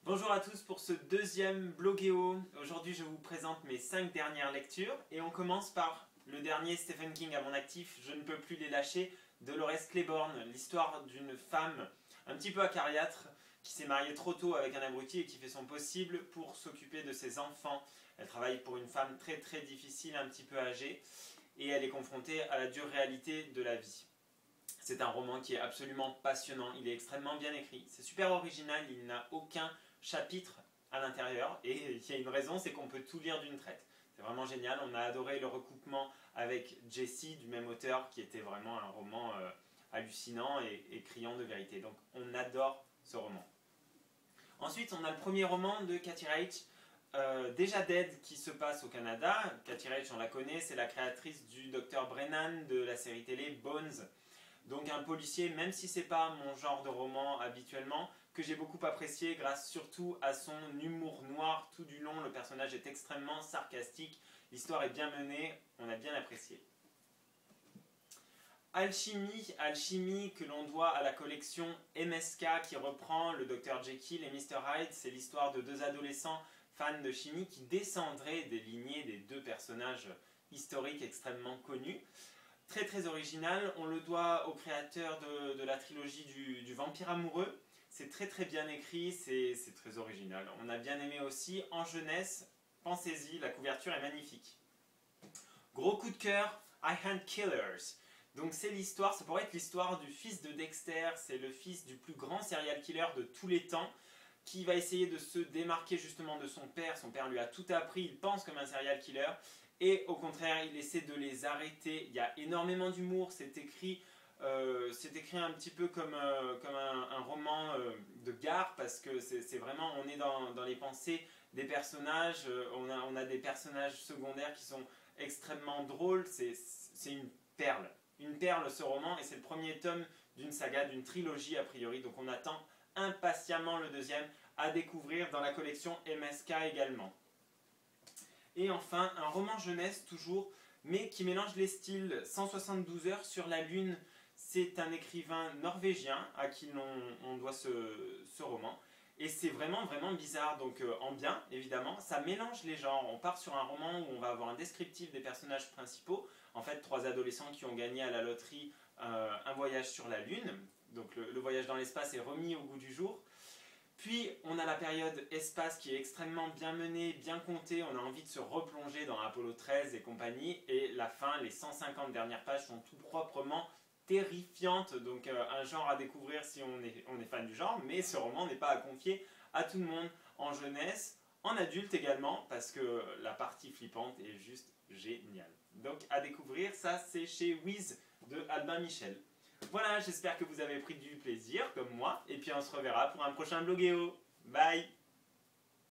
Bonjour à tous pour ce deuxième Bloguéo. Aujourd'hui je vous présente mes 5 dernières lectures et on commence par le dernier Stephen King à mon actif, Je ne peux plus les lâcher, Dolores Claiborne, l'histoire d'une femme un petit peu acariâtre qui s'est mariée trop tôt avec un abruti et qui fait son possible pour s'occuper de ses enfants. Elle travaille pour une femme très difficile, un petit peu âgée, et elle est confrontée à la dure réalité de la vie. C'est un roman qui est absolument passionnant, il est extrêmement bien écrit, c'est super original, il n'a aucun chapitre à l'intérieur et il y a une raison, c'est qu'on peut tout lire d'une traite. C'est vraiment génial, on a adoré le recoupement avec Jessie du même auteur qui était vraiment un roman hallucinant et criant de vérité. Donc on adore ce roman. Ensuite on a le premier roman de Kathy Reich, Déjà Dead, qui se passe au Canada. Kathy Reich, on la connaît, c'est la créatrice du Dr Brennan de la série télé Bones. Donc un policier, même si c'est pas mon genre de roman habituellement, que j'ai beaucoup apprécié grâce surtout à son humour noir tout du long. Le personnage est extrêmement sarcastique, l'histoire est bien menée, on a bien apprécié. Alchimie que l'on doit à la collection MSK qui reprend le Dr Jekyll et Mr Hyde. C'est l'histoire de deux adolescents fans de chimie qui descendraient des lignées des deux personnages historiques extrêmement connus. Très original, on le doit au créateur de la trilogie du Vampire amoureux. C'est très bien écrit, c'est très original. On a bien aimé aussi En jeunesse, pensez-y, la couverture est magnifique. Gros coup de cœur, I Hunt Killers. Donc c'est l'histoire, ça pourrait être l'histoire du fils de Dexter, c'est le fils du plus grand serial killer de tous les temps, qui va essayer de se démarquer justement de son père lui a tout appris, il pense comme un serial killer, et au contraire il essaie de les arrêter. Il y a énormément d'humour, c'est écrit un petit peu comme un roman de gare, parce que c'est vraiment, on est dans les pensées des personnages, on a des personnages secondaires qui sont extrêmement drôles, c'est une perle ce roman, et c'est le premier tome d'une saga, d'une trilogie a priori, donc on attend impatiemment le deuxième à découvrir dans la collection MSK également. Et enfin, un roman jeunesse toujours, mais qui mélange les styles. 172 heures sur la Lune, c'est un écrivain norvégien à qui on doit ce roman. Et c'est vraiment bizarre, donc en bien évidemment, ça mélange les genres. On part sur un roman où on va avoir un descriptif des personnages principaux, en fait 3 adolescents qui ont gagné à la loterie un voyage sur la Lune, donc le voyage dans l'espace est remis au goût du jour. Puis on a la période espace qui est extrêmement bien menée, bien comptée, on a envie de se replonger dans Apollo 13 et compagnie, et la fin, les 150 dernières pages sont tout proprement terrifiantes, donc un genre à découvrir si on est fan du genre, mais ce roman n'est pas à confier à tout le monde, en jeunesse, en adulte également, parce que la partie flippante est juste géniale. Donc à découvrir, ça c'est chez Wiz de Albin Michel. Voilà, j'espère que vous avez pris du plaisir, comme moi, et puis on se reverra pour un prochain Bloguéo. Bye!